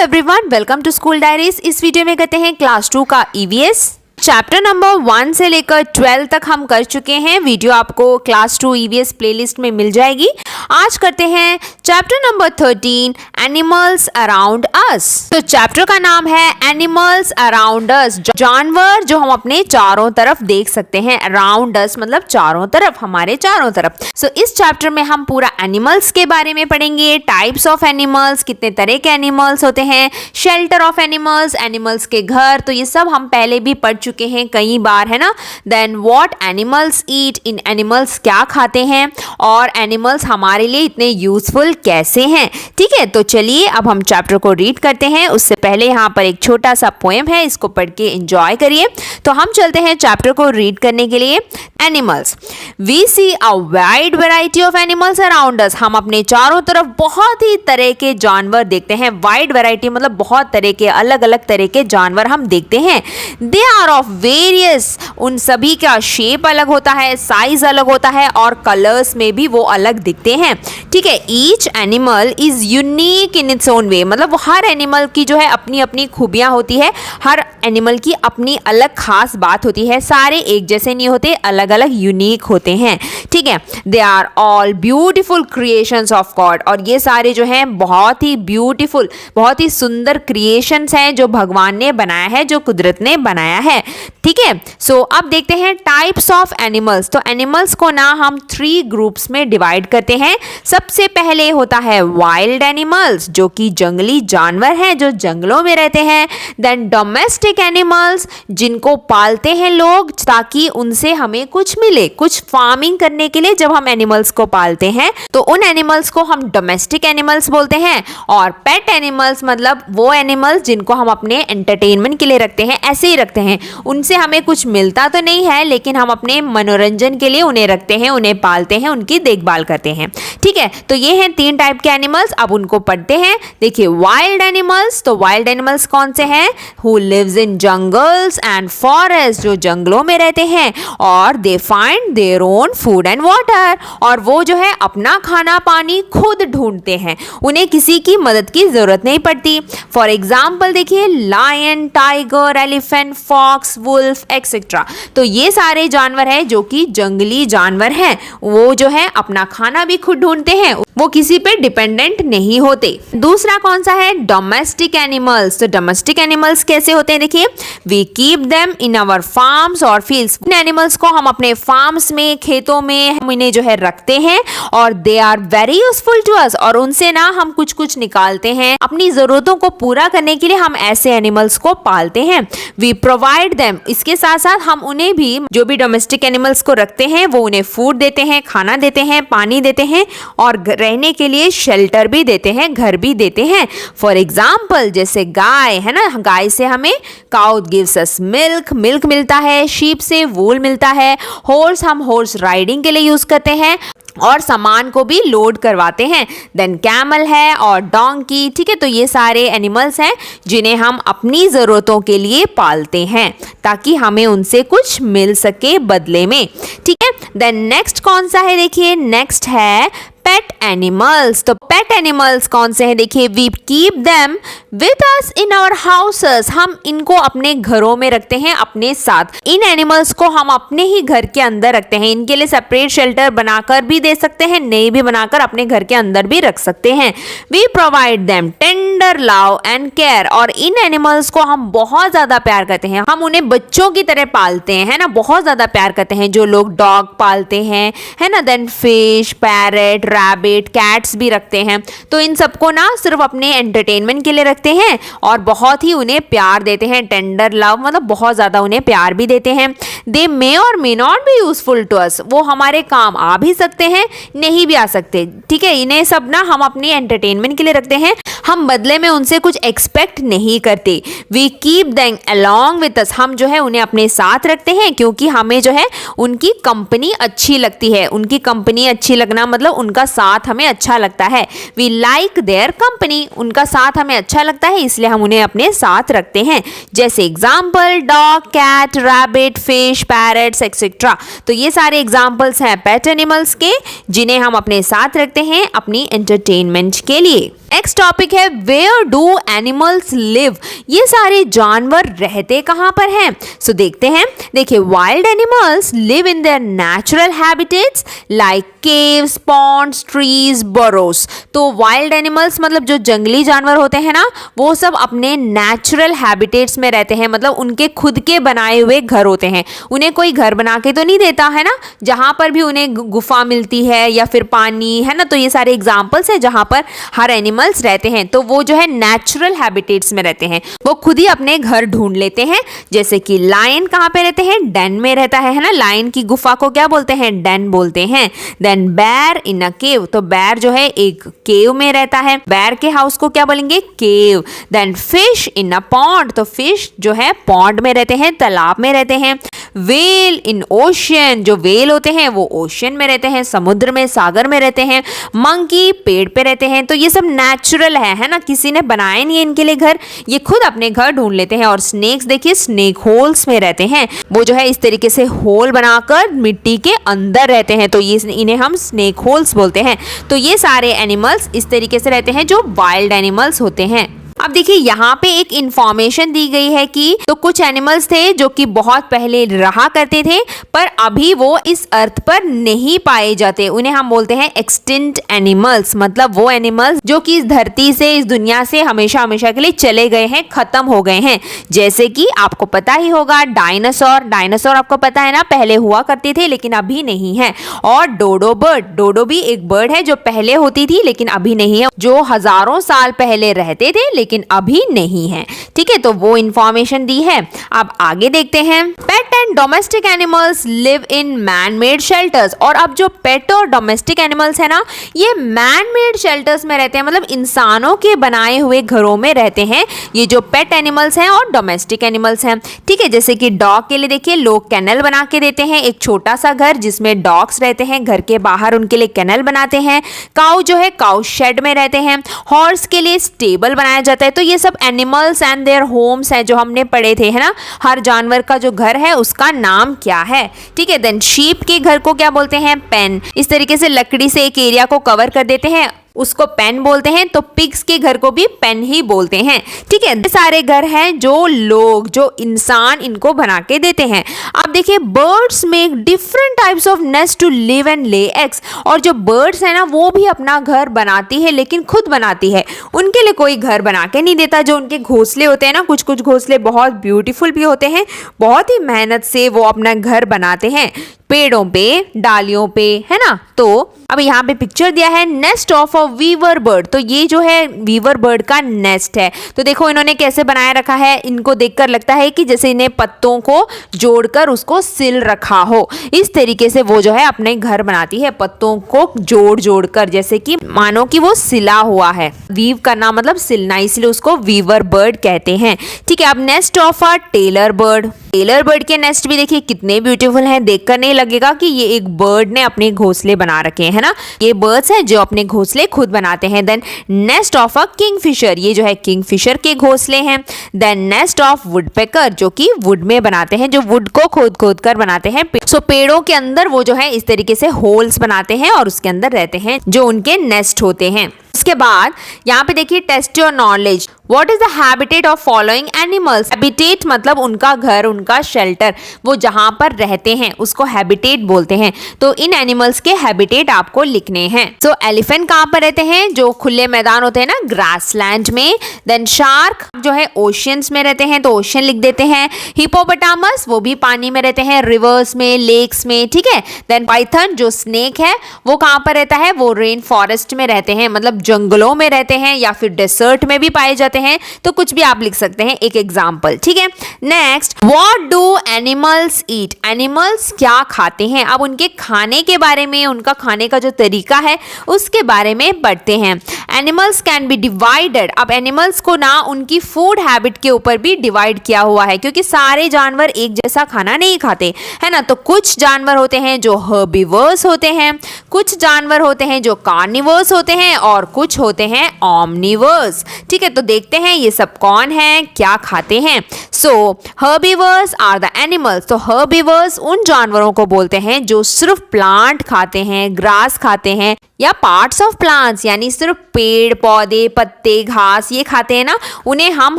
Everyone, welcome to school diaries. इस video में करते हैं क्लास 2 का ईवीएस। चैप्टर नंबर 1 से लेकर 12 तक हम कर चुके हैं। वीडियो आपको क्लास 2 ईवीएस प्लेलिस्ट में मिल जाएगी। आज करते हैं चैप्टर नंबर 13 एनिमल्स अराउंड अस। तो चैप्टर का नाम है एनिमल्स अराउंड अस, जानवर जो हम अपने चारों तरफ देख सकते हैं। अराउंड अस मतलब चारों तरफ, हमारे चारों तरफ। सो इस चैप्टर में हम पूरा एनिमल्स के बारे में पढ़ेंगे। टाइप्स ऑफ एनिमल्स, कितने तरह के एनिमल्स होते हैं, शेल्टर ऑफ एनिमल्स, एनिमल्स के घर, तो ये सब हम पहले भी पढ़ चुके हैं कई बार, है ना। देन व्हाट एनिमल्स ईट, इन एनिमल्स क्या खाते हैं, और एनिमल्स हमारे लिए इतने यूजफुल कैसे हैं। ठीक है, तो चलिए अब हम चैप्टर को रीड करते हैं। उससे पहले यहाँ पर एक छोटा सा पोएम है, इसको पढ़ के एंजॉय करिए। तो हम चलते हैं चैप्टर को रीड करने के लिए। Animals, we see a wide variety of animals around us. हम अपने चारों तरफ बहुत ही तरह के जानवर देखते हैं। वाइड वैरायटी मतलब बहुत तरह के, अलग अलग तरह के जानवर हम देखते हैं। दे आर ऑफ वेरियस, उन सभी का शेप अलग होता है, साइज अलग होता है, और कलर्स में भी वो अलग दिखते हैं। ठीक है, each animal is unique in its own way, मतलब हर एनिमल की जो है अपनी अपनी खूबियां होती है, हर एनिमल की अपनी अलग खास बात होती है। सारे एक जैसे नहीं होते, अलग अलग यूनिक होते हैं। ठीक है, they are all beautiful creations of God, और ये सारे जो हैं बहुत ही ब्यूटीफुल, बहुत ही सुंदर क्रिएशंस हैं जो भगवान ने बनाया है, जो कुदरत ने बनाया है। ठीक है, सो अब देखते हैं टाइप्स ऑफ एनिमल्स। तो एनिमल्स को ना हम 3 ग्रुप्स में डिवाइड करते हैं। सबसे पहले होता है वाइल्ड एनिमल्स, जो कि जंगली जानवर हैं, जो जंगलों में रहते हैं। देन डोमेस्टिक एनिमल्स, जिनको पालते हैं लोग ताकि उनसे हमें कुछ मिले, कुछ फार्मिंग करने के लिए जब हम एनिमल्स को पालते हैं तो उन एनिमल्स को हम डोमेस्टिक एनिमल्स बोलते हैं। और पेट एनिमल्स मतलब वो एनिमल्स जिनको हम अपने एंटरटेनमेंट के लिए रखते हैं, ऐसे ही रखते हैं, उनसे हमें कुछ मिलता तो नहीं है, लेकिन हम अपने मनोरंजन के लिए उन्हें रखते हैं, उन्हें पालते हैं, उनकी देखभाल करते हैं। ठीक है, तो ये हैं 3 टाइप के एनिमल्स। अब उनको पढ़ते हैं। देखिए, वाइल्ड एनिमल्स, तो वाइल्ड एनिमल्स कौन से हैं? Who lives in jungles and forest, जो जंगलों में रहते हैं, और they find their own food and water, और वो जो है अपना खाना पानी खुद ढूंढते हैं, उन्हें किसी की मदद की जरूरत नहीं पड़ती। फॉर एग्जाम्पल देखिए, lion, tiger, elephant, fox, wolf etcetera. तो ये सारे जानवर हैं जो कि जंगली जानवर हैं। वो जो है अपना खाना भी खुद ढूंढते हैं, वो किसी पे डिपेंडेंट नहीं होते। दूसरा कौन सा है? Domestic animals. तो डोमेस्टिक एनिमल्स कैसे होते हैं? देखिए, we keep them in our farms और फील्ड्स। इन एनिमल्स को हम अपने फार्म्स में, खेतों में हम इन्हें जो है रखते हैं, और they are very useful to us, और उनसे ना हम कुछ कुछ निकालते हैं। अपनी जरूरतों को पूरा करने के लिए हम ऐसे एनिमल्स को पालते हैं। वी प्रोवाइड देम, इसके साथ साथ हम उन्हें भी, जो भी डोमेस्टिक एनिमल्स को रखते हैं, वो उन्हें फूड देते हैं, खाना देते हैं, पानी देते हैं, और रहने के लिए शेल्टर भी देते हैं, घर भी देते हैं। फॉर एग्जाम्पल जैसे गाय है ना, गाय से हमें cow gives us milk, milk मिलता है। शीप से वूल मिलता है। हॉर्स, हम हॉर्स राइडिंग के लिए यूज करते हैं और सामान को भी लोड करवाते हैं। देन कैमल है और डोंकी। ठीक है, तो ये सारे एनिमल्स हैं जिन्हें हम अपनी ज़रूरतों के लिए पालते हैं ताकि हमें उनसे कुछ मिल सके बदले में। ठीक है, देन नेक्स्ट कौन सा है? देखिए, नेक्स्ट है पेट एनिमल्स। तो पेट एनिमल्स कौन से हैं? देखिए, we keep them with us in our houses, हम इनको अपने घरों में रखते हैं अपने साथ। इन एनिमल्स को हम अपने ही घर के अंदर रखते हैं। इनके लिए सेपरेट शेल्टर बनाकर भी दे सकते हैं, नहीं भी बनाकर अपने घर के अंदर भी रख सकते हैं। We provide them tender love and care, और इन एनिमल्स को हम बहुत ज्यादा प्यार करते हैं। हम उन्हें बच्चों की तरह पालते हैं, है ना, बहुत ज्यादा प्यार करते हैं। जो लोग डॉग पालते हैं, है ना, then fish, parrot, rabbit, cats भी रखते हैं। तो इन सबको ना सिर्फ अपने एंटरटेनमेंट के लिए रखते हैं और बहुत ही उन्हें प्यार देते हैं। टेंडर लव मतलब बहुत ज़्यादा उन्हें प्यार भी देते हैं। They may or may not be useful to us, वो हमारे काम आ भी सकते हैं, नहीं भी आ सकते। ठीक है, इन्हें सब ना हम अपने एंटरटेनमेंट के लिए रखते हैं, हम बदले में उनसे कुछ एक्सपेक्ट नहीं करते। We keep them along with us, हम जो है उन्हें अपने साथ रखते हैं क्योंकि हमें जो है उनकी कंपनी अच्छी लगती है। उनकी कंपनी अच्छी लगना मतलब उनका साथ हमें अच्छा लगता है। वी लाइक देयर कंपनी, उनका साथ हमें अच्छा लगता है इसलिए हम उन्हें अपने साथ रखते हैं। जैसे example dog, cat, rabbit, fish, parrots etcetera. तो ये सारे एग्जाम्पल्स हैं पेट एनिमल्स के जिन्हें हम अपने साथ रखते हैं अपनी एंटरटेनमेंट के लिए। नेक्स्ट टॉपिक है वेयर डू एनिमल्स लिव, ये सारे जानवर रहते कहाँ पर हैं? सो देखते हैं। देखिए, wild animals live in their natural habitats like caves, ponds, trees, burrows. तो वाइल्ड एनिमल्स मतलब जो जंगली जानवर होते हैं ना, वो सब अपने नेचुरल हैबिटेट्स में रहते हैं, मतलब उनके खुद के बनाए हुए घर होते हैं। उन्हें कोई घर बना के तो नहीं देता है ना, जहां पर भी उन्हें गुफा मिलती है या फिर पानी, है ना। तो ये सारे एग्जाम्पल्स है जहां पर हर एनिमल्स रहते हैं। तो वो जो है नेचुरल हैबिटेट्स में रहते हैं, वो खुद ही अपने घर ढूंढ लेते हैं। जैसे कि लायन कहाँ पे रहते हैं? डेन में रहता है ना। लायन की गुफा को क्या बोलते हैं? डेन बोलते हैं। देन बेर इन अ केव, तो बेर जो है एक केव में रहता है। बेर के हाउस को क्या बोलेंगे? Cave. Then fish in a pond, तो फिश जो है पॉन्ड में रहते हैं, तालाब में रहते हैं। वेल इन ओशियन, जो वेल होते हैं वो ओशियन में रहते हैं, समुद्र में, सागर में रहते हैं। मंकी पेड़ पे रहते हैं। तो ये सब नेचुरल है ना, किसी ने बनाए नहीं है इनके लिए घर, ये खुद अपने घर ढूंढ लेते हैं। और स्नेक्स देखिए, स्नेक होल्स में रहते हैं, वो जो है इस तरीके से होल बनाकर मिट्टी के अंदर रहते हैं, तो ये इन्हें हम स्नेक होल्स बोलते हैं। तो ये सारे एनिमल्स इस तरीके से रहते हैं जो वाइल्ड एनिमल्स होते हैं। अब देखिए, यहाँ पे एक इंफॉर्मेशन दी गई है कि तो कुछ एनिमल्स थे जो कि बहुत पहले रहा करते थे, पर अभी वो इस अर्थ पर नहीं पाए जाते, उन्हें हम बोलते हैं एक्सटिंक्ट एनिमल्स। मतलब वो एनिमल्स जो कि इस धरती से, इस दुनिया से हमेशा हमेशा के लिए चले गए हैं, खत्म हो गए हैं। जैसे कि आपको पता ही होगा डायनासोर, डायनासोर आपको पता है ना, पहले हुआ करते थे लेकिन अभी नहीं है। और डोडो बर्ड, डोडो भी एक बर्ड है जो पहले होती थी लेकिन अभी नहीं है, जो हजारों साल पहले रहते थे लेकिन अभी नहीं है। ठीक है, तो वो इंफॉर्मेशन दी है। अब आगे देखते हैं। Pet and domestic animals live in man made shelters. और अब जो पेट और डोमेस्टिक एनिमल्स है ना, ये मैन मेड शेल्टर्स में रहते हैं, मतलब इंसानों के बनाए हुए घरों में रहते हैं। ये जो पेट एनिमल्स हैं और डोमेस्टिक एनिमल्स हैं। ठीक है, जैसे कि डॉग के लिए देखिए, लोग केनल बना के देते हैं, एक छोटा सा घर जिसमें डॉग्स रहते हैं, घर के बाहर उनके लिए केनल बनाते हैं। काऊ जो है काऊ शेड में रहते हैं। हॉर्स के लिए स्टेबल बनाया जाता है। तो ये सब एनिमल्स एंड देयर होम्स हैं जो हमने पढ़े थे, है ना। हर जानवर का जो घर है उसका नाम क्या है? ठीक है। देन शीप के घर को क्या बोलते हैं? पेन। इस तरीके से लकड़ी से एक एरिया को कवर कर देते हैं, उसको पेन बोलते हैं। तो पिग्स के घर को भी पेन ही बोलते हैं। ठीक है, सारे घर हैं जो लोग, जो इंसान इनको बना के देते हैं। अब देखिए, birds make different types of nest to live and lay eggs. और जो बर्ड्स है ना, वो भी अपना घर बनाती है, लेकिन खुद बनाती है, उनके लिए कोई घर बना के नहीं देता। जो उनके घोंसले होते हैं ना, कुछ कुछ घोंसले बहुत ब्यूटीफुल भी होते हैं, बहुत ही मेहनत से वो अपना घर बनाते हैं, पेड़ों पे, डालियों पे, है ना। तो अब यहाँ पे पिक्चर दिया है nest of a weaver bird. तो ये जो है वीवर बर्ड का नेस्ट है। तो देखो इन्होंने कैसे बनाया रखा है, इनको देखकर लगता है कि जैसे इन्हें पत्तों को जोड़कर उसको सिल रखा हो। इस तरीके से वो जो है अपने घर बनाती है, पत्तों को जोड़ जोड़ कर, जैसे कि मानो कि वो सिला हुआ है। वीव करना मतलब सिलना, इसलिए उसको वीवर बर्ड कहते हैं। ठीक है, अब nest of a tailor bird. Tailor bird के नेस्ट भी देखिए कितने ब्यूटीफुल हैं, देखकर नहीं लगेगा कि ये एक बर्ड ने अपने घोंसले बना रखे हैं, है ना। ये बर्ड्स हैं जो अपने घोंसले खुद बनाते हैं। Then nest of a kingfisher, ये जो है किंगफिशर के घोंसले हैं। देन नेस्ट ऑफ वुडपेकर, जो कि वुड में बनाते हैं, जो वुड को खोद खोद कर बनाते हैं। सो पेड़ों के अंदर वो जो है इस तरीके से होल्स बनाते हैं और उसके अंदर रहते हैं, जो उनके नेस्ट होते हैं। उसके बाद यहाँ पे देखिए test your knowledge. What is the habitat of following animals? Habitat मतलब उनका घर, उनका शेल्टर, वो जहां पर रहते हैं उसको हैबिटेट बोलते हैं। तो इन एनिमल्स के हैबिटेट आपको लिखने हैं। सो एलिफेंट कहाँ पर रहते हैं? जो खुले मैदान होते हैं ना, ग्रासलैंड में। देन शार्क जो है ओशियंस में रहते हैं, तो ओशियन लिख देते हैं। हिपोपोटामस वो भी पानी में रहते हैं, रिवर्स में, लेक्स में। ठीक है। देन पाइथन जो स्नेक है वो कहाँ पर रहता है? वो रेन फॉरेस्ट में रहते हैं, मतलब जंगलों में रहते हैं या फिर डेजर्ट में भी पाए जाते हैं। तो कुछ भी आप लिख सकते हैं, एक एग्जांपल। ठीक है। Next, what do animals eat? Animals क्या खाते हैं? अब उनके खाने के बारे में, उनका खाने का जो तरीका है उसके बारे में पढ़ते हैं। Animals can be divided. अब एनिमल्स को ना उनकी फूड हैबिट के ऊपर भी डिवाइड किया हुआ है, क्योंकि सारे जानवर एक जैसा खाना नहीं खाते, है ना। तो कुछ जानवर होते हैं जो हर्बिवर्स होते हैं, कुछ जानवर होते हैं जो कार्निवर्स होते हैं, और कुछ होते हैं ऑमनिवर्स। ठीक है, तो देखते हैं ये सब कौन है, क्या खाते हैं। सो हर्बिवर्स आर द एनिमल्स। तो हर्बिवर्स उन जानवरों को बोलते हैं जो सिर्फ प्लांट खाते हैं, ग्रास खाते हैं, या पार्ट्स ऑफ प्लांट्स यानी सिर्फ पेड़ पौधे पत्ते घास ये खाते हैं ना, उन्हें हम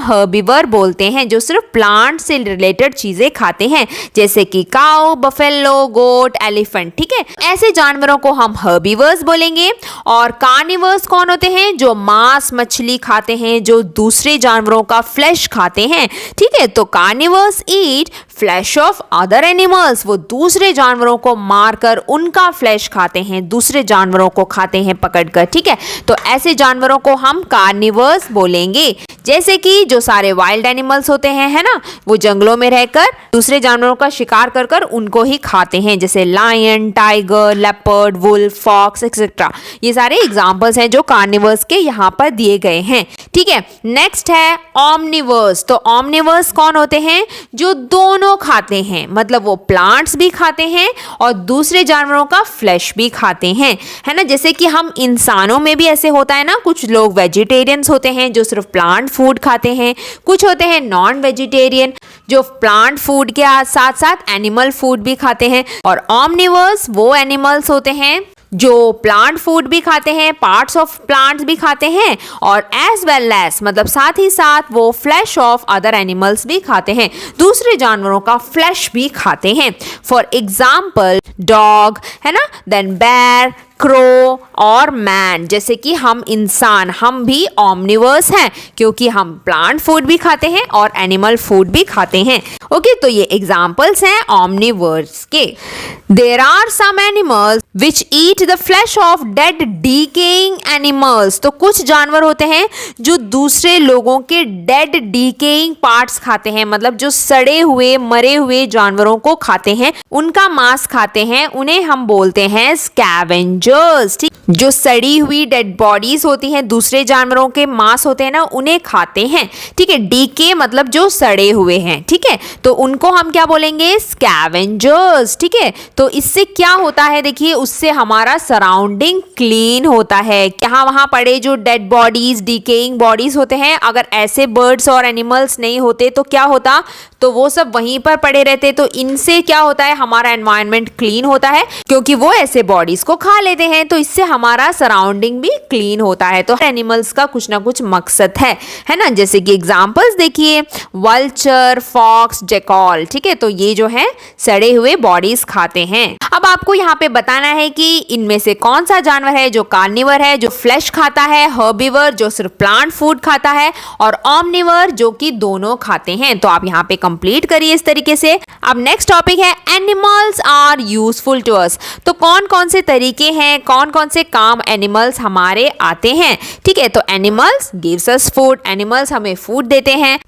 हर्बिवर बोलते हैं, जो सिर्फ प्लांट से रिलेटेड चीजें खाते हैं, जैसे कि काऊ, बफेलो, गोट, एलिफेंट। ठीक है, ऐसे जानवरों को हम हर्बिवर्स बोलेंगे। और कार्निवर्स कौन होते हैं? जो मांस मछली खाते हैं, जो दूसरे जानवरों का फ्लैश खाते हैं। ठीक है, तो carnivores eat flash of other animals, वो दूसरे जानवरों को मारकर उनका फ्लैश खाते हैं, दूसरे जानवरों को खाते हैं पकड़कर। ठीक है, तो ऐसे जानवरों को हम कार्निवर्स बोलेंगे। जैसे कि जो सारे वाइल्ड एनिमल्स होते हैं, है ना, वो जंगलों में रहकर दूसरे जानवरों का शिकार कर कर उनको ही खाते हैं, जैसे lion, tiger, leopard, wolf, fox etcetera. ये सारे एग्जांपल्स हैं जो कार्निवर्स के यहाँ पर दिए गए हैं। ठीक है, नेक्स्ट है ओमनिवर्स। तो ओमनिवर्स कौन होते हैं? जो दोनों खाते हैं, मतलब वो प्लांट्स भी खाते हैं और दूसरे जानवरों का फ्लैश भी खाते हैं, है ना। जैसे कि हम इंसानों में भी ऐसे होता है ना, कुछ लोग वेजिटेरियंस होते हैं जो सिर्फ प्लांट फूड खाते हैं, कुछ होते हैं नॉन वेजिटेरियन जो प्लांट फूड के साथ साथ एनिमल फूड भी खाते हैं। और ओमनिवर्स वो एनिमल्स होते हैं जो प्लांट फूड भी खाते हैं, पार्ट्स ऑफ प्लांट्स भी खाते हैं, और एज वेल एज मतलब साथ ही साथ वो फ्लैश ऑफ अदर एनिमल्स भी खाते हैं, दूसरे जानवरों का फ्लैश भी खाते हैं। फॉर एग्जाम्पल डॉग, है ना, देन बेयर, क्रो और मैन। जैसे कि हम इंसान, हम भी ओमनिवर्स हैं क्योंकि हम प्लांट फूड भी खाते हैं और एनिमल फूड भी खाते हैं। ओके, तो ये एग्जांपल्स हैं ओमनिवर्स के। There are some animals which eat the flesh of dead decaying animals. तो कुछ जानवर होते हैं जो दूसरे लोगों के डेड डीकेइंग पार्ट्स खाते हैं, मतलब जो सड़े हुए मरे हुए जानवरों को खाते हैं, उनका मांस खाते हैं, उन्हें हम बोलते हैं स्कैवेंजर्स। ठीक, जो सड़ी हुई डेड बॉडीज होती हैं, दूसरे जानवरों के मांस होते हैं ना, उन्हें खाते हैं। ठीक है, डीके मतलब जो सड़े हुए हैं। ठीक है, तो उनको हम क्या बोलेंगे? स्कैवेंजर्स। ठीक है, तो इससे क्या होता है, देखिए उससे हमारा सराउंडिंग क्लीन होता है। यहाँ वहाँ पड़े जो डेड बॉडीज, डीकेइंग बॉडीज होते हैं, अगर ऐसे बर्ड्स और एनिमल्स नहीं होते तो क्या होता? तो वो सब वहीं पर पड़े रहते। तो इनसे क्या होता है? हमारा एनवायरनमेंट क्लीन होता है क्योंकि वो ऐसे बॉडीज को खा लेते हैं, तो इससे हमारा सराउंडिंग भी क्लीन होता है। तो एनिमल्स का कुछ ना कुछ मकसद है ना। जैसे कि एग्जांपल्स देखिए, वल्चर, फॉक्स, जैकॉल। ठीक है, तो ये जो है सड़े हुए बॉडीज खाते हैं। अब आपको यहाँ पे बताना है कि इनमें से कौन सा जानवर है जो कार्निवर है, जो फ्लैश खाता है, हर्बिवर जो सिर्फ प्लांट फूड खाता है, और ओमनिवर जो कि दोनों खाते हैं। तो आप यहाँ पे कंप्लीट करिए इस तरीके से। अब नेक्स्ट टॉपिक है animals are useful to us. तो कौन कौन से तरीके हैं, कौन कौन से काम एनिमल्स हमारे आते हैं। ठीक है, तो animals gives us food, animals हमें फूड देते हैं।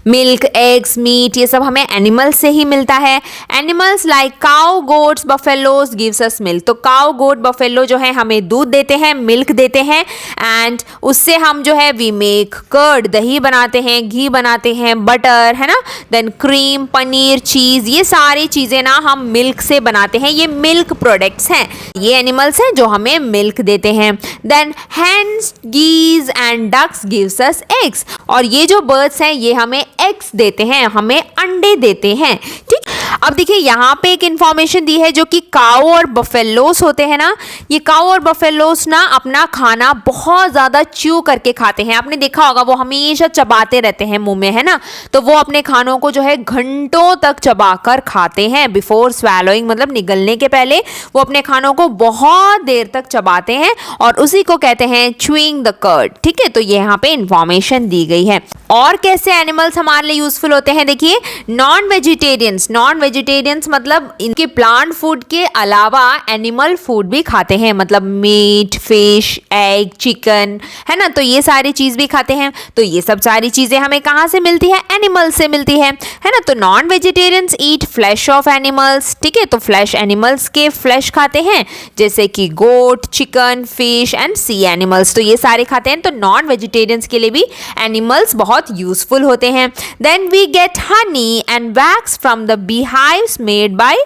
मिल्क, एग्स, मीट ये सब हमें एनिमल्स से ही मिलता है। Animals like cow, goats, buffaloes gives us milk. तो काउ, गोट, बफेलो जो है हमें दूध देते हैं, मिल्क देते हैं, एंड उससे हम जो है वी मेक कर्ड, दही बनाते हैं, घी बनाते हैं, बटर, है ना, देन क्रीम, पनीर, चीज, ये सारी चीजें ना हम मिल्क से बनाते हैं। ये मिल्क प्रोडक्ट्स हैं, ये एनिमल्स हैं जो हमें मिल्क देते हैं। Then hens, geese and ducks gives us eggs. और ये जो बर्ड्स हैं ये हमें एग्स देते हैं, हमें अंडे देते हैं। ठीक, अब देखिए यहाँ पे एक इंफॉर्मेशन दी है जो कि काऊ और बफेलोस होते हैं ना, ये काऊ और बफेलोस ना अपना खाना बहुत ज्यादा च्यू करके खाते हैं। आपने देखा होगा वो हमेशा चबाते रहते हैं मुंह में, है ना, तो वो अपने खानों को जो है घंटों तक चबाकर खाते हैं। बिफोर स्वैलोइंग मतलब निगलने के पहले वो अपने खानों को बहुत देर तक चबाते हैं और उसी को कहते हैं च्यूइंग द कर्ड। ठीक है, तो ये यहाँ पे इंफॉर्मेशन दी गई है। और कैसे एनिमल्स हमारे लिए यूजफुल होते हैं, देखिए नॉन वेजिटेरियंस मतलब इनके प्लांट फूड के अलावा एनिमल फूड भी खाते हैं, मतलब मीट, फिश, एग, चिकन, है ना, तो ये सारी चीज भी खाते हैं। तो ये सब सारी चीजें हमें कहाँ से मिलती है? एनिमल से मिलती है ना। तो non vegetarians eat flash of animals. ठीक है, तो फ्लैश एनिमल्स के फ्लैश खाते हैं, जैसे कि goat, chicken, fish and sea animals, तो ये सारे खाते हैं। तो नॉन वेजिटेरियंस के लिए भी एनिमल्स बहुत यूजफुल होते हैं। Then we get honey and wax from the beehives made by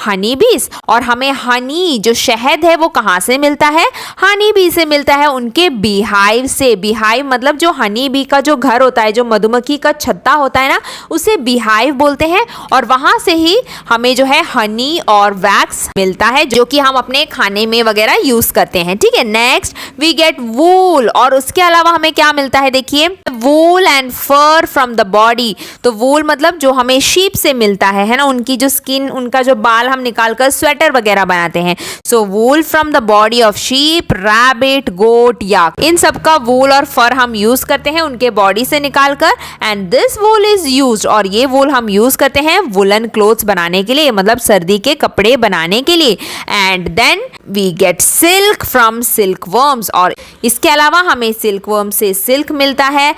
honey bees. और हमें हनी जो शहद है वो कहाँ से मिलता है? हनी बी से मिलता है, उनके बीहाइव से। बीहाइव मतलब जो हनी बी का जो घर होता है, जो मधुमक्खी का छत्ता होता है ना, उसे बीहाइव बोलते हैं। और वहां से ही हमें जो है हनी और वैक्स मिलता है, जो कि हम अपने खाने में वगैरह यूज करते हैं। ठीक है, नेक्स्ट वी गेट वूल। और उसके अलावा हमें क्या मिलता है? देखिए, wool and fur from the body. तो वूल मतलब जो हमें शीप से मिलता है ना, उनकी जो स्किन, उनका जो बाल हम निकालकर स्वेटर वगैरह बनाते हैं। So wool from the body of sheep, rabbit, goat, yak, इन सब का वूल और फर हम यूज करते हैं उनके बॉडी से निकालकर। And this wool is used, और ये वूल हम यूज करते हैं वुलन क्लोथ्स बनाने के लिए, मतलब सर्दी के कपड़े बनाने के लिए। And then we get silk from silk worms. और इसके अलावा हमें सिल्क वर्म से सिल्क मिलता है।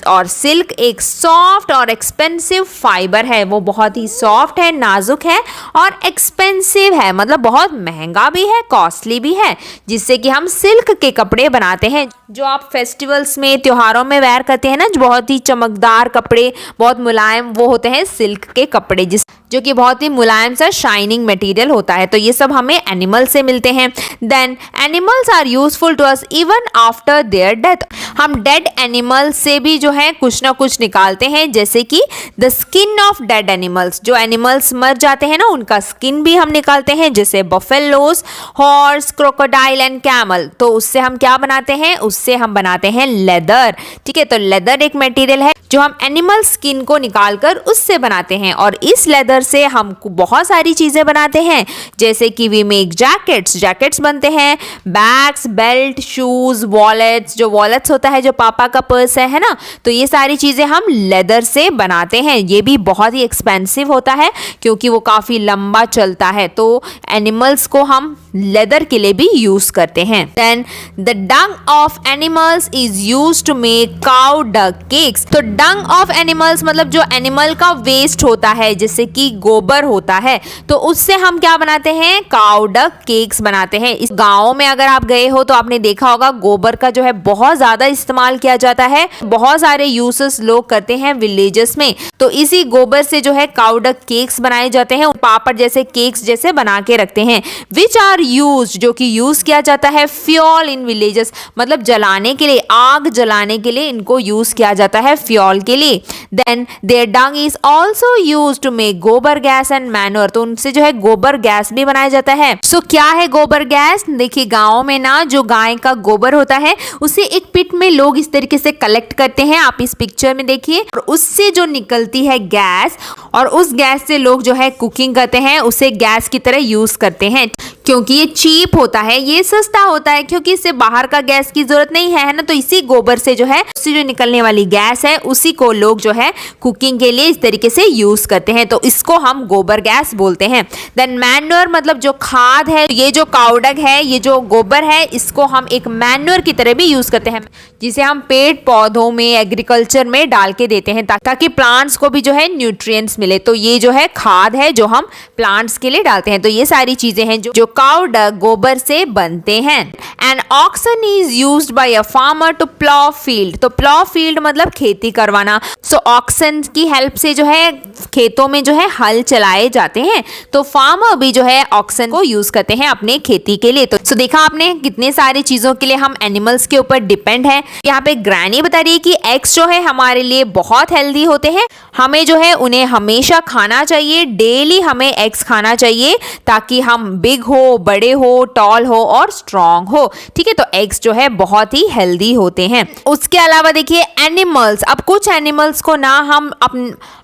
और सिल्क एक सॉफ्ट और एक्सपेंसिव फाइबर है, वो बहुत ही सॉफ्ट है, नाजुक है और एक्सपेंसिव है, मतलब बहुत महंगा भी है, कॉस्टली भी है, जिससे कि हम सिल्क के कपड़े बनाते हैं, जो आप फेस्टिवल्स में, त्योहारों में वेयर करते हैं ना, जो बहुत ही चमकदार कपड़े, बहुत मुलायम, वो होते हैं सिल्क के कपड़े, जो कि बहुत ही मुलायम सा शाइनिंग मटेरियल होता है। तो ये सब हमें एनिमल से मिलते हैं। Then animals are useful to us even after their death. हम डेड एनिमल से भी जो है कुछ ना कुछ निकालते हैं, जैसे कि the skin of dead animals. जो एनिमल्स मर जाते हैं ना, उनका स्किन भी हम निकालते हैं, जैसे buffaloes, horse, crocodile and camel. तो उससे हम क्या बनाते हैं? उससे हम बनाते हैं लेदर। ठीक है, तो लेदर एक मटेरियल है जो हम एनिमल स्किन को निकालकर उससे बनाते हैं। और इस लेदर से हम बहुत सारी चीजें बनाते हैं, जैसे कि वी मेक जैकेट्स बनते हैं, बैग्स, बेल्ट, शूज, वॉलेट्स। जो वॉलेट्स होता है, जो पापा का पर्स है ना, तो ये सारी चीजें हम लेदर से बनाते हैं। ये भी बहुत ही एक्सपेंसिव होता है, क्योंकि वो काफी लंबा चलता है। तो एनिमल्स को हम लेदर के लिए भी यूज करते हैं। Then the dung of animals is used to make cow dung cakes. तो डंग ऑफ एनिमल्स मतलब जो एनिमल का वेस्ट होता है, जैसे कि गोबर होता है, तो उससे हम क्या बनाते हैं? काउ डक केक्स बनाते हैं। इस गाँव में अगर आप गए हो तो आपने देखा होगा, गोबर का जो है बहुत ज्यादा इस्तेमाल किया जाता है, बहुत सारे यूजेस लोग करते हैं विलेजेस में। तो इसी गोबर से जो है काउ डक केक्स बनाए जाते हैं, पापड़ जैसे केक्स जैसे बना के रखते हैं। विच आर यूज्ड, जो कि यूज किया जाता है फ्यूल इन विलेजेस, मतलब जलाने के लिए, आग जलाने के लिए इनको यूज किया जाता है, फ्यूल के लिए। Then their dung is also used to make gobar gas and manure. तो उनसे जो है गोबर गैस भी बनाया जाता है। सो क्या है गोबर गैस? देखिए, गाँव में ना जो गाय का गोबर होता है, उसे एक पिट में लोग इस तरीके से कलेक्ट करते हैं, आप इस पिक्चर में देखिए, और उससे जो निकलती है गैस, और उस गैस से लोग जो है कुकिंग करते हैं, उसे गैस की तरह यूज करते हैं, क्योंकि ये चीप होता है, ये सस्ता होता है, क्योंकि इससे बाहर का गैस की जरूरत नहीं है ना। तो इसी गोबर से जो है, उससे जो निकलने वाली गैस है, उसी को लोग जो है कुकिंग के लिए इस तरीके से यूज करते हैं। तो इसको हम गोबर गैस बोलते हैं। देन मैन्योर मतलब जो खाद है, ये जो काउ डंग है, ये जो गोबर है, इसको हम एक मैन्योर की तरह भी यूज करते हैं, जिसे हम पेड़ पौधों में, एग्रीकल्चर में डाल के देते हैं, ताकि प्लांट्स को भी जो है न्यूट्रिएंट्स मिले। तो ये जो है खाद है जो हम प्लांट्स के लिए डालते हैं। तो ये सारी चीजें हैं जो काउ डंग गोबर से बनते हैं। And oxen is used by a farmer to plough field. तो प्लॉ फील्ड मतलब खेती करवाना। सो ऑक्सन की हेल्प से जो है खेतों में जो है हल चलाए जाते हैं। तो फार्मर भी जो है ऑक्सन को यूज करते हैं अपने खेती के लिए। तो देखा आपने कितने सारी चीजों के लिए हम एनिमल्स के ऊपर डिपेंड है। यहाँ पे ग्रैनी बता रही है कि एग्स जो है हमारे लिए बहुत हेल्दी होते हैं, हमें जो है उन्हें हमेशा खाना चाहिए, डेली हमें एग्स खाना चाहिए, ताकि हम बिग हो, बड़े हो, टॉल हो और स्ट्रॉन्ग हो। ठीक है, तो एग्स जो है बहुत ही हेल्दी होते हैं। उसके अलावा देखिए एनिमल्स, अब कुछ एनिमल्स को ना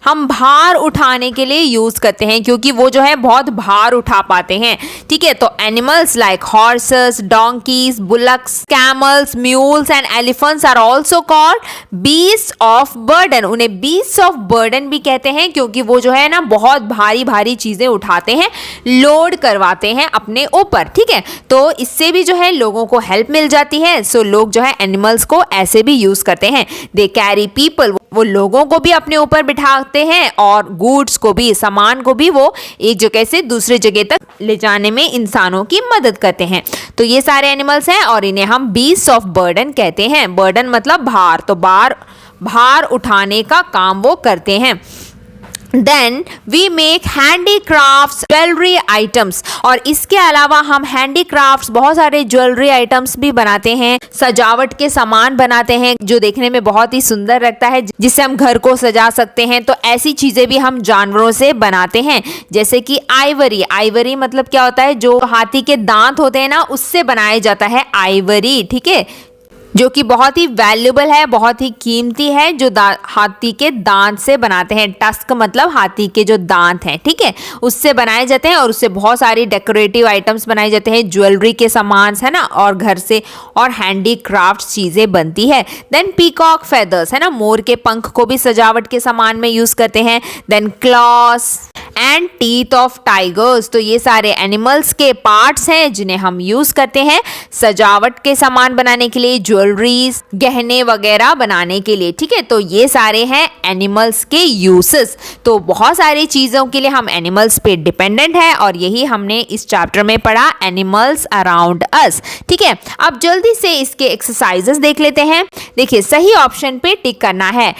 हम भार उठाने के लिए यूज करते हैं, क्योंकि वो जो है बहुत भार उठा पाते हैं। ठीक है, तो animals like horses, donkeys, bullocks, camels, mules and elephants are also called beast of burden. उन्हें बीस्ट ऑफ बर्डन भी कहते हैं, क्योंकि वो जो है ना बहुत भारी भारी चीजें उठाते हैं, लोड करवाते हैं अपने ऊपर। ठीक है, तो इससे भी जो है लोगों को हेल्प मिल जाती है। सो लोग जो है एनिमल्स को ऐसे भी यूज करते हैं। दे कैरी पीपल, वो लोगों को भी अपने ऊपर बिठाते हैं, और गुड्स को भी, सामान को भी वो एक जगह से दूसरी जगह तक ले जाने में इंसानों की मदद करते हैं। तो ये सारे एनिमल्स हैं, और इन्हें हम बीस्ट ऑफ बर्डन कहते हैं। बर्डन मतलब भार, तो भार उठाने का काम वो करते हैं। Then we make handicrafts, jewelry items, और इसके अलावा हम handicrafts बहुत सारे ज्वेलरी आइटम्स भी बनाते हैं, सजावट के सामान बनाते हैं जो देखने में बहुत ही सुंदर लगता है, जिससे हम घर को सजा सकते हैं। तो ऐसी चीजें भी हम जानवरों से बनाते हैं, जैसे कि आइवरी। आइवरी मतलब क्या होता है, जो हाथी के दांत होते हैं ना, उससे बनाया जाता है आइवरी, ठीक है, जो कि बहुत ही वैल्यूबल है, बहुत ही कीमती है, जो हाथी के दांत से बनाते हैं। टस्क मतलब हाथी के जो दांत हैं, ठीक है, उससे बनाए जाते हैं और उससे बहुत सारी डेकोरेटिव आइटम्स बनाए जाते हैं, ज्वेलरी के सामान है ना, और घर से और हैंडीक्राफ्ट चीजें बनती है। देन पीकॉक फेदर्स है ना, मोर के पंख को भी सजावट के सामान में यूज करते हैं। Then claws and teeth of tigers, तो ये सारे एनिमल्स के पार्ट्स हैं जिन्हें हम यूज करते हैं सजावट के सामान बनाने के लिए, ज्वेलरीज, गहने वगैरह बनाने के लिए, ठीक है। तो ये सारे हैं एनिमल्स के यूसेस। तो बहुत सारी चीजों के लिए हम एनिमल्स पे डिपेंडेंट है, और यही हमने इस चैप्टर में पढ़ा, एनिमल्स अराउंड अस, ठीक है। अब जल्दी से इसके एक्सरसाइजेस देख लेते हैं। देखिए, सही ऑप्शन पे टिक करना है।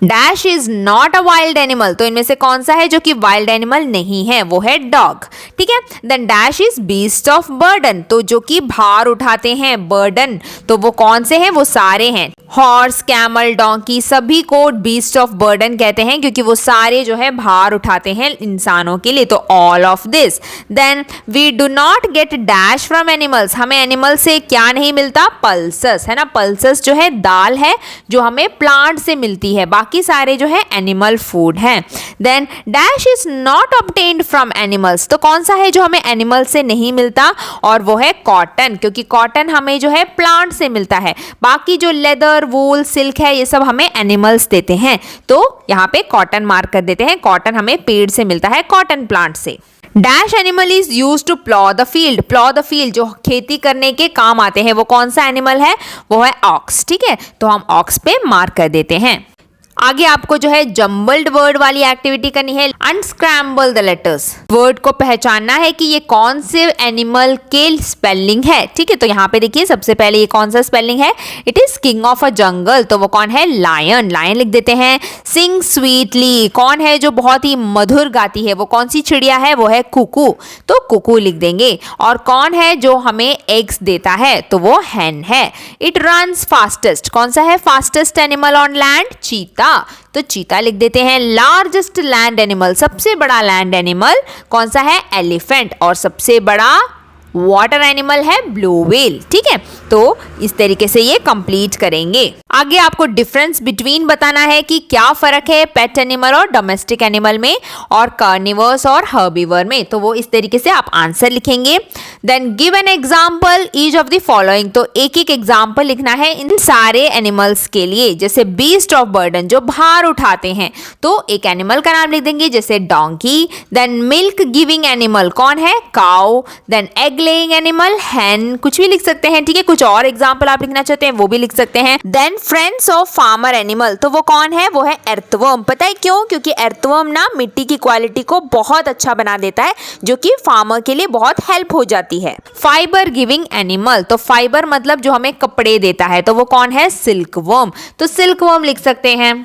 Dash is not a wild animal, तो इनमें से कौन सा है जो कि वाइल्ड एनिमल नहीं है, वो है डॉग, ठीक है। Then dash is beast of burden, तो जो कि भार उठाते हैं, बर्डन, तो वो कौन से हैं, वो सारे हैं। हॉर्स, कैमल, डोंकी, सभी को बीस्ट ऑफ बर्डन कहते हैं, क्योंकि वो सारे जो है भार उठाते हैं इंसानों के लिए। तो all of this. Then we do not get dash from animals, हमें एनिमल से क्या नहीं मिलता, पल्सेस है ना। पल्सेस जो है दाल है, जो हमें प्लांट से मिलती है, बाकी सारे जो है एनिमल फूड है। Then dash is not obtained from animals, तो कौन सा है जो हमें एनिमल से नहीं मिलता, और वो है कॉटन, क्योंकि कॉटन हमें जो है प्लांट से मिलता है। बाकी जो लेदर, वूल, सिल्क है, ये सब हमें एनिमल्स देते हैं। तो यहाँ पे कॉटन मार्क कर देते हैं, कॉटन हमें पेड़ से मिलता है, कॉटन प्लांट से। Dash animal is use to plough the field, plough the field जो खेती करने के काम आते हैं, वो कौन सा एनिमल है, वो है ऑक्स, ठीक है। तो हम ऑक्स पे मार्क कर देते हैं। आगे आपको जो है जम्बल्ड वर्ड वाली एक्टिविटी करनी है, अनस्क्रैम्बल द लेटर्स। वर्ड को पहचानना है कि ये कौन से एनिमल के स्पेलिंग है, ठीक है। तो यहाँ पे देखिए, सबसे पहले ये कौन सा स्पेलिंग है, it is king of a jungle, तो वो कौन है, लायन, लायन लिख देते हैं। सिंग स्वीटली, कौन है जो बहुत ही मधुर गाती है, वो कौन सी चिड़िया है, वो है कुकू, तो कुकू लिख देंगे। और कौन है जो हमें एग्स देता है, तो वो हैन है। इट रन्स फास्टेस्ट, कौन सा है फास्टेस्ट एनिमल ऑन लैंड, चीता, तो चीता लिख देते हैं। लार्जेस्ट लैंड एनिमल, सबसे बड़ा लैंड एनिमल कौन सा है, एलिफेंट, और सबसे बड़ा वाटर एनिमल है ब्लू व्हेल, ठीक है। तो इस तरीके से ये कंप्लीट करेंगे। आगे आपको डिफरेंस बिटवीन बताना है कि क्या फर्क है पेट एनिमल और डोमेस्टिक एनिमल में, और कार्निवर्स और हर्बीवर में। तो वो इस तरीके से आप आंसर लिखेंगे। Then give an example each of the following, तो एक एक एग्जाम्पल लिखना है इन सारे एनिमल्स के लिए। जैसे बीस्ट ऑफ बर्डन, जो भार उठाते हैं, तो एक एनिमल का नाम लिख देंगे, जैसे donkey. Then milk giving animal कौन है, cow. Then egg laying animal, hen, कुछ भी लिख सकते हैं, ठीक है। कुछ और एग्जाम्पल आप लिखना चाहते हैं वो भी लिख सकते हैं। Then friends of farmer animal, तो वो कौन है, वो है एर्थवर्म। पता है क्यों, क्योंकि एर्थवर्म ना मिट्टी की क्वालिटी को बहुत अच्छा बना देता है, जो कि फार्मर के लिए बहुत हेल्प हो जाती है। फाइबर गिविंग एनिमल, तो फाइबर मतलब जो हमें कपड़े देता है, तो वो कौन है, सिल्कवर्म, तो सिल्कवर्म लिख सकते हैं।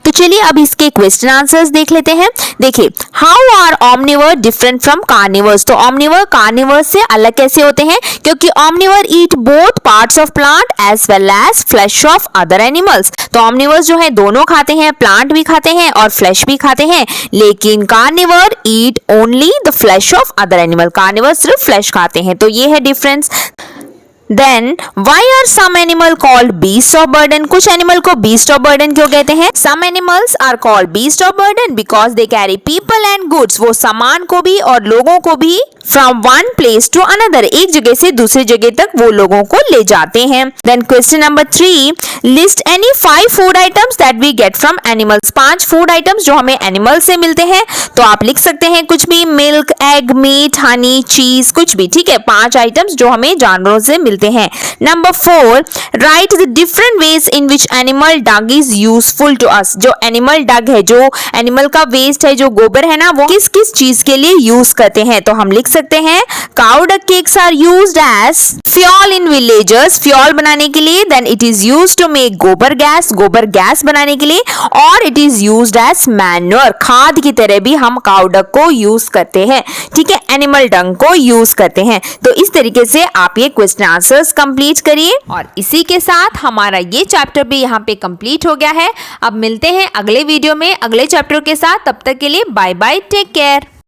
तो चलिए अब इसके क्वेश्चन आंसर्स देख लेते हैं। देखिए, how are omnivore different from carnivores, तो ऑमनिवर कार्निवर्स से अलग कैसे होते हैं, क्योंकि omnivore eat both parts of plant as well as flesh of other animals. तो ऑमनिवर्स जो है दोनों खाते हैं, प्लांट भी खाते हैं और फ्लैश भी खाते हैं, लेकिन carnivore eat only the flesh of other animal, carnivore सिर्फ फ्लैश खाते हैं। तो ये है difference. Then why are some animal called beast of burden? कुछ एनिमल को beast of burden क्यों कहते हैं? Some animals are called beast of burden because they carry people and goods. वो सामान को भी और लोगों को भी from one place to another, एक जगह से दूसरी जगह तक वो लोगों को ले जाते हैं। Then question number 3, list any 5 food items that we get from animals. 5 food items जो हमें एनिमल से मिलते हैं, तो आप लिख सकते हैं कुछ भी, मिल्क, एग, मीट, हनी, चीज, कुछ भी, ठीक है। 5 आइटम्स जो हमें जानवरों से मिलते देखते हैं। Number 4, write the different ways in which animal dung is useful to us. जो एनिमल डंग है, जो एनिमल का वेस्ट है, जो गोबर है ना, वो किस किस चीज के लिए यूज करते हैं। तो हम लिख सकते हैं cow dung cakes are used as fuel in villages, fuel बनाने के लिए। Then it is used to make gobar gas बनाने के लिए। और it is used as manure, खाद की तरह भी हम काउ डंग को यूज करते हैं। ठीक है, एनिमल डंग को यूज करते हैं। तो इस तरीके से आप ये क्वेश्चन आंसर्स कंप्लीट करिए। और इसी के साथ हमारा ये चैप्टर भी यहाँ पे कंप्लीट हो गया है। अब मिलते हैं अगले वीडियो में अगले चैप्टर के साथ। तब तक के लिए बाय बाय, टेक केयर।